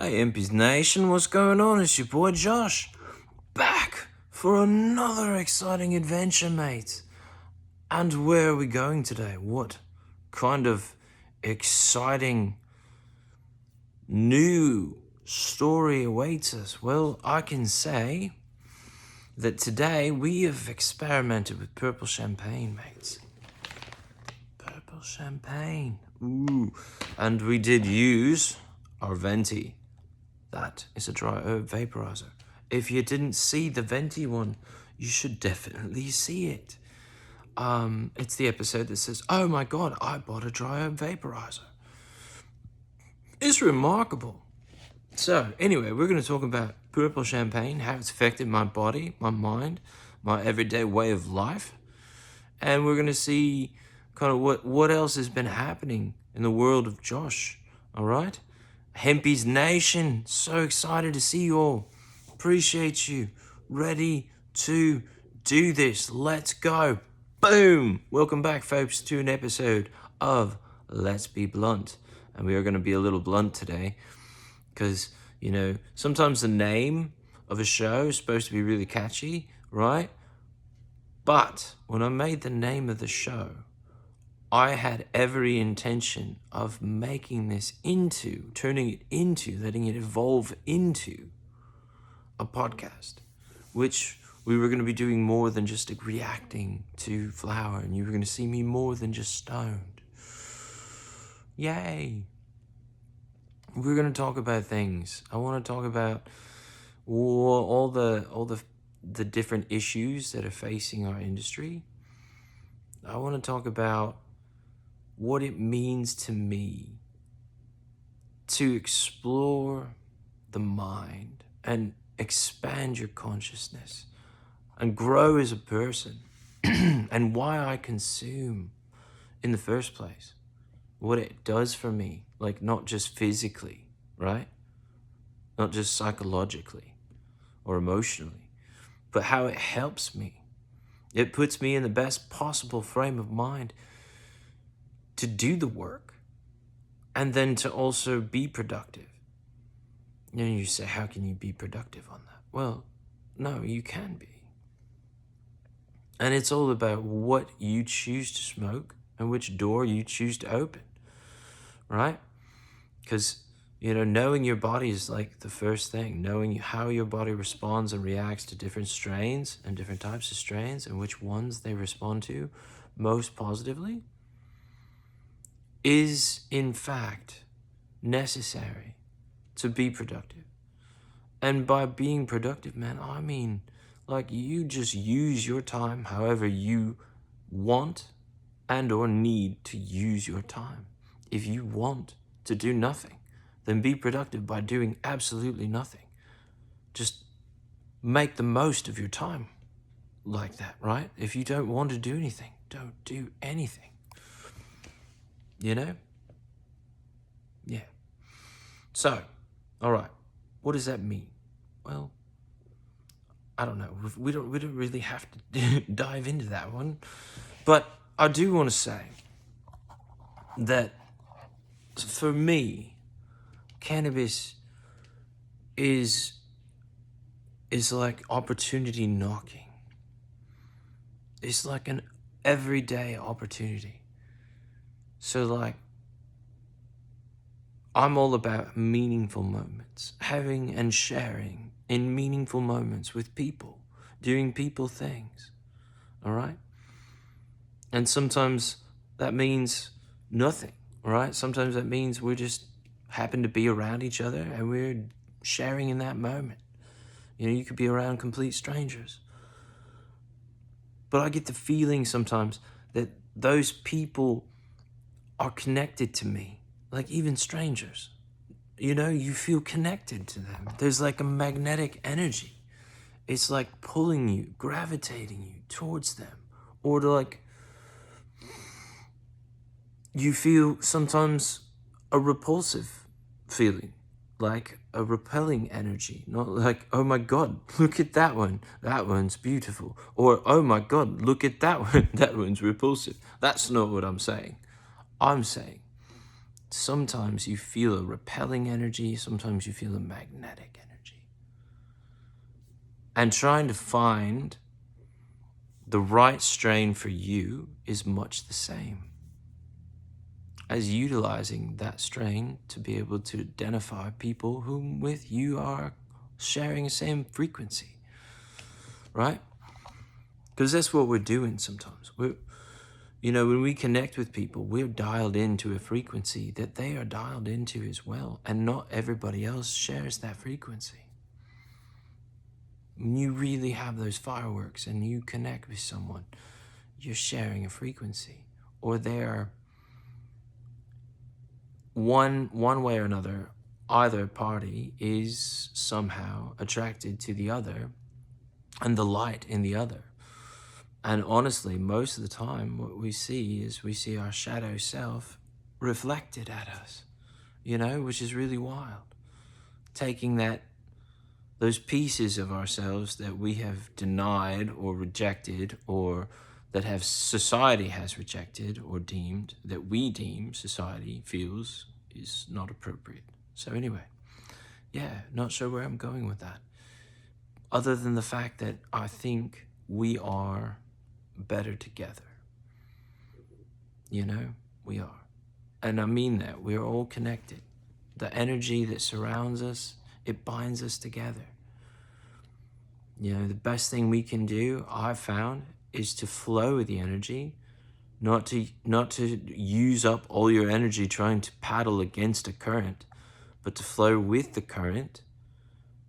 Hey, Impy's Nation, what's going on? It's your boy Josh, back for another exciting adventure, mate. And where are we going today? What kind of exciting new story awaits us? Well, I can say that today we have experimented with purple champagne, mates. Purple champagne. Ooh. And we did use our venti. That is a dry herb vaporizer. If you didn't see the venti one, you should definitely see it. It's the episode that says, "Oh my god, I bought a dry herb vaporizer." It's remarkable. So anyway, we're going to talk about purple champagne, how it's affected my body, my mind, my everyday way of life. And we're going to see kind of what else has been happening in the world of Josh, all right? Hempy's Nation, so excited to see you all. Appreciate you. Ready to do this. Let's go. Boom. Welcome back, folks, to an episode of Let's Be Blunt. And we are going to be a little blunt today because, you know, sometimes the name of a show is supposed to be really catchy, right? But when I made the name of the show, I had every intention of making this into, turning it into, letting it evolve into a podcast, which we were going to be doing more than just reacting to Flower, and you were going to see me more than just stoned. Yay. We're going to talk about things. I want to talk about all the different issues that are facing our industry. I want to talk about what it means to me to explore the mind and expand your consciousness and grow as a person and why I consume in the first place, what it does for me, like not just physically, right? Not just psychologically or emotionally, but how it helps me. It puts me in the best possible frame of mind to do the work and then to also be productive. And you say, how can you be productive on that? Well, no, you can be. And it's all about what you choose to smoke and which door you choose to open, right? Because, you know, knowing your body is like the first thing. Knowing how your body responds and reacts to different strains and different types of strains and which ones they respond to most positively is, in fact, necessary to be productive. And by being productive, man, I mean, like, you just use your time however you want and or need to use your time. If you want to do nothing, then be productive by doing absolutely nothing. Just make the most of your time like that, right? If you don't want to do anything, don't do anything. You know? Yeah. So, all right. What does that mean? Well, I don't know. We don't really have to dive into that one. But I do want to say that for me, cannabis is like opportunity knocking. It's like an everyday opportunity. So, like, I'm all about meaningful moments, having and sharing in meaningful moments with people, doing people things, all right? And sometimes that means nothing, all right? Sometimes that means we just happen to be around each other and we're sharing in that moment. You know, you could be around complete strangers. But I get the feeling sometimes that those people are connected to me, like even strangers. You know, you feel connected to them. There's like a magnetic energy. It's like pulling you, gravitating you towards them. Or like, you feel sometimes a repulsive feeling, like a repelling energy. Not like, oh my God, look at that one. That one's beautiful. Or, oh my God, look at that one. That one's repulsive. That's not what I'm saying. I'm saying sometimes you feel a repelling energy, sometimes you feel a magnetic energy. And trying to find the right strain for you is much the same as utilizing that strain to be able to identify people whom with you are sharing the same frequency, right? Because that's what we're doing sometimes. When we connect with people, we're dialed into a frequency that they are dialed into as well, and not everybody else shares that frequency. When you really have those fireworks and you connect with someone, you're sharing a frequency, or they're one way or another, either party is somehow attracted to the other and the light in the other. And honestly, most of the time, what we see our shadow self reflected at us, which is really wild. Taking those pieces of ourselves that we have denied or rejected, or that society has rejected or deemed, that we deem society feels is not appropriate. So anyway, not sure where I'm going with that. Other than the fact that I think we are better together. We are. And I mean that. We're all connected. The energy that surrounds us, it binds us together. The best thing we can do, I've found, is to flow with the energy, not to use up all your energy trying to paddle against a current, but to flow with the current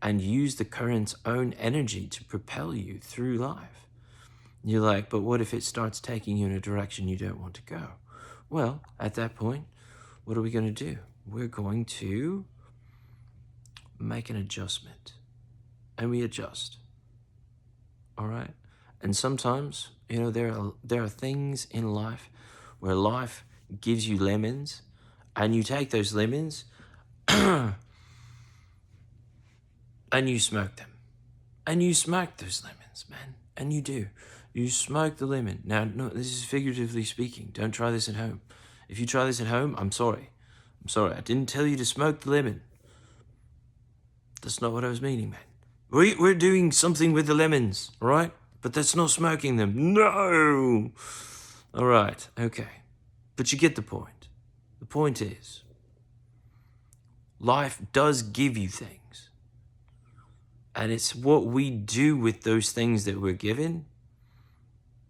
and use the current's own energy to propel you through life. You're like, but what if it starts taking you in a direction you don't want to go? Well, at that point, what are we going to do? We're going to make an adjustment. And we adjust. All right? And sometimes, there are things in life where life gives you lemons, and you take those lemons and you smoke them. And you smoke those lemons, man. And you do. You smoke the lemon. Now, no, this is figuratively speaking. Don't try this at home. If you try this at home, I'm sorry. I didn't tell you to smoke the lemon. That's not what I was meaning, man. We're doing something with the lemons, all right? But that's not smoking them. No! All right, okay. But you get the point. The point is, life does give you things. And it's what we do with those things that we're given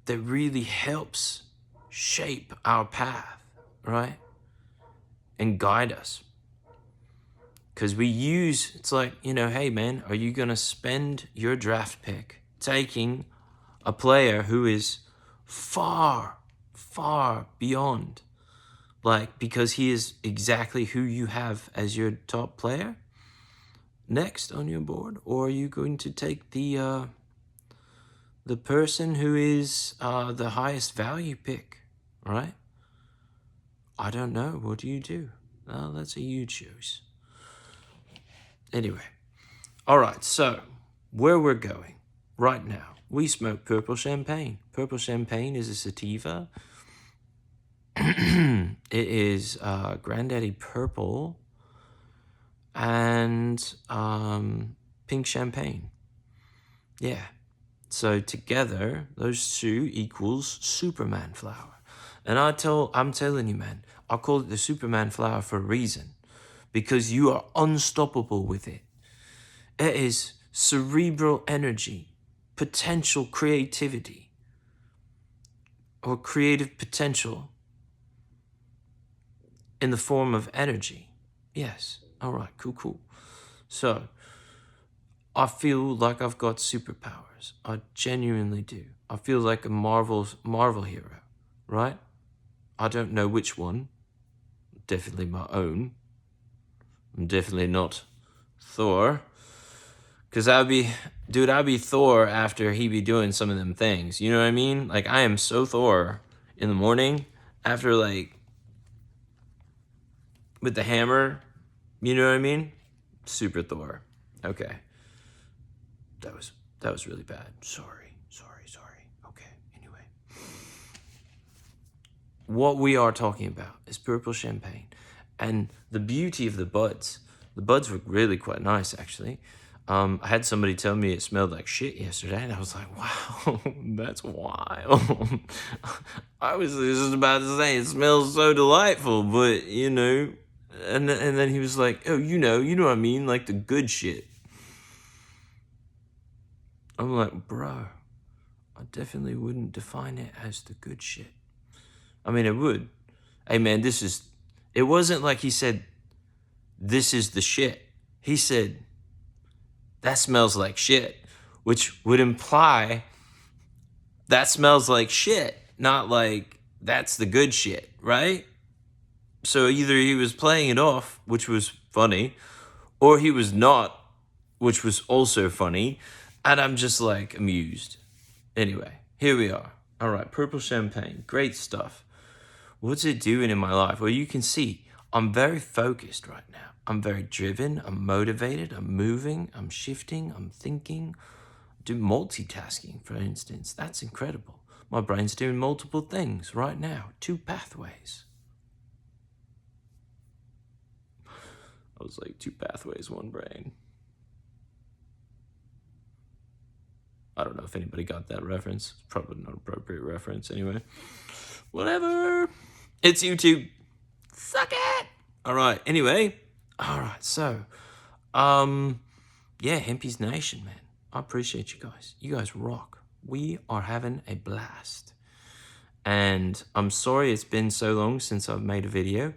that really helps shape our path, right? And guide us. Because it's like, hey man, are you going to spend your draft pick taking a player who is far, far beyond, because he is exactly who you have as your top player next on your board? Or are you going to take the person who is the highest value pick, right? I don't know. What do you do? Well, that's a you choose. Anyway, all right, so where we're going right now, we smoke purple champagne. Purple champagne is a sativa. It is Granddaddy Purple and pink champagne. Yeah, so together, those two equals Superman flower. And I'm telling you, man, I call it the Superman flower for a reason. Because you are unstoppable with it. It is cerebral energy, potential creativity, or creative potential in the form of energy. Yes. All right, cool. So, I feel like I've got superpowers. I genuinely do. I feel like a Marvel hero, right? I don't know which one. Definitely my own. I'm definitely not Thor. Because I'd be Thor after he be doing some of them things. You know what I mean? Like, I am so Thor in the morning after, with the hammer. You know what I mean? Super Thor. Okay. That was really bad. Sorry. Okay, anyway. What we are talking about is purple champagne. And the beauty of the buds were really quite nice, actually. I had somebody tell me it smelled like shit yesterday, and I was like, wow, that's wild. I was just about to say it smells so delightful, but you know, and then he was like, oh, you know what I mean, like the good shit. I'm like, bro, I definitely wouldn't define it as the good shit. I mean, it would. Hey man, it wasn't like he said, this is the shit. He said, that smells like shit, which would imply that smells like shit, not like that's the good shit, right? So either he was playing it off, which was funny, or he was not, which was also funny, and I'm just like amused. Anyway, here we are. All right, purple champagne, great stuff. What's it doing in my life? Well, you can see I'm very focused right now. I'm very driven, I'm motivated, I'm moving, I'm shifting, I'm thinking, do multitasking, for instance. That's incredible. My brain's doing multiple things right now, 2 pathways. I was like, 2 pathways, 1 brain. I don't know if anybody got that reference. It's probably not an appropriate reference anyway. Whatever. It's YouTube. Suck it. All right. Anyway. All right. So, yeah, Hempy's Nation, man. I appreciate you guys. You guys rock. We are having a blast. And I'm sorry it's been so long since I've made a video.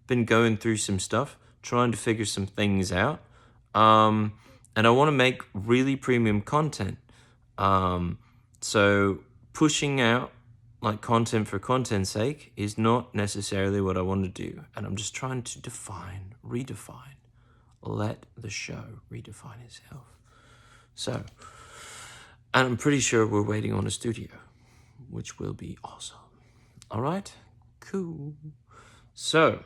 Been going through some stuff, trying to figure some things out. And I want to make really premium content. So pushing out like content for content's sake is not necessarily what I want to do. And I'm just trying to redefine, let the show redefine itself. So, and I'm pretty sure we're waiting on a studio, which will be awesome. All right, cool. So,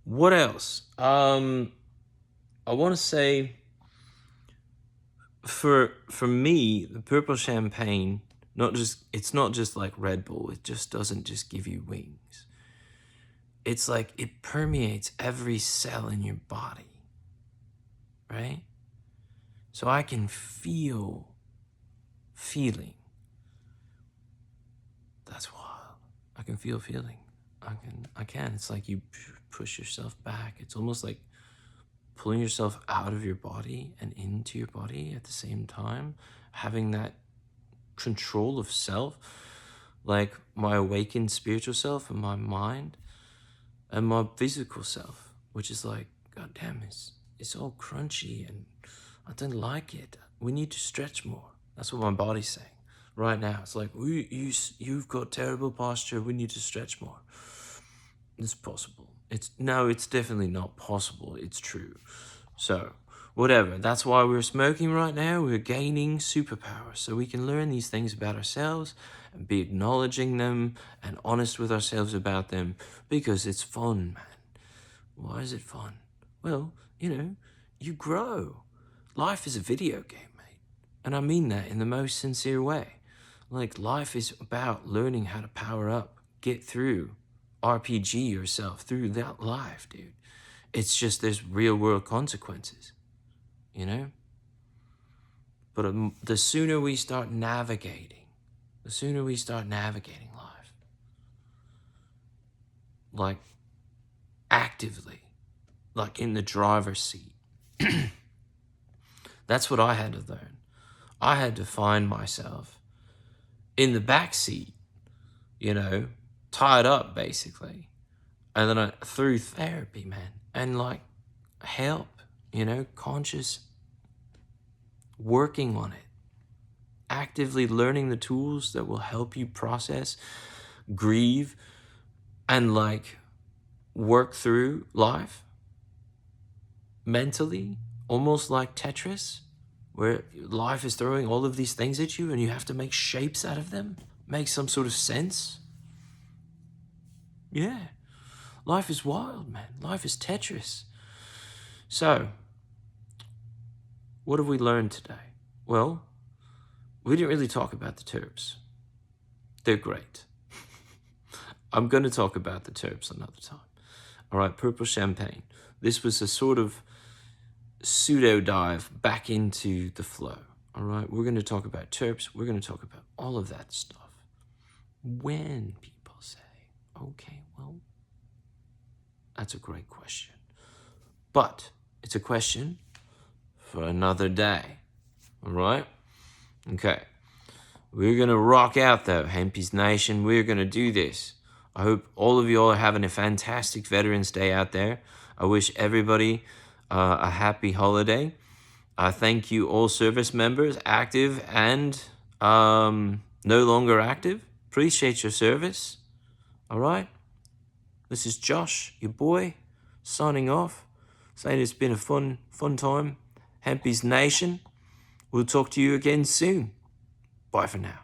what else? I want to say, for me, the purple champagne, it's not just like Red Bull. It just doesn't just give you wings. It's like it permeates every cell in your body, right? So I can feeling. That's wild. I can feel feeling. I can. It's like you push yourself back. It's almost like pulling yourself out of your body and into your body at the same time, having that control of self, like my awakened spiritual self and my mind and my physical self, which is like, God damn, it's all crunchy and I don't like it. We need to stretch more. That's what my body's saying right now. It's like, you've got terrible posture. We need to stretch more. It's possible. It's definitely not possible. It's true. So, whatever. That's why we're smoking right now. We're gaining superpowers so we can learn these things about ourselves and be acknowledging them and honest with ourselves about them because it's fun, man. Why is it fun? Well, you grow. Life is a video game, mate. And I mean that in the most sincere way. Like, life is about learning how to power up, get through, RPG yourself through that life, dude. It's just there's real world consequences, But the sooner we start navigating life, like actively, like in the driver's seat, that's what I had to learn. I had to find myself in the back seat, tied up basically. And then through therapy, man, and like help, conscious working on it, actively learning the tools that will help you process, grieve, and like work through life mentally, almost like Tetris, where life is throwing all of these things at you and you have to make shapes out of them, make some sort of sense. Yeah. Life is wild, man. Life is Tetris. So, what have we learned today? Well, we didn't really talk about the terps. They're great. I'm going to talk about the terps another time. All right, purple champagne. This was a sort of pseudo dive back into the flow. All right, we're going to talk about terps. We're going to talk about all of that stuff. When people say, okay, well, that's a great question. But it's a question for another day. All right? Okay. We're going to rock out, though, Hempies Nation. We're going to do this. I hope all of you all are having a fantastic Veterans Day out there. I wish everybody a happy holiday. I thank you all service members, active and no longer active. Appreciate your service. All right? This is Josh, your boy, signing off. Saying it's been a fun time. Hempies Nation. We'll talk to you again soon. Bye for now.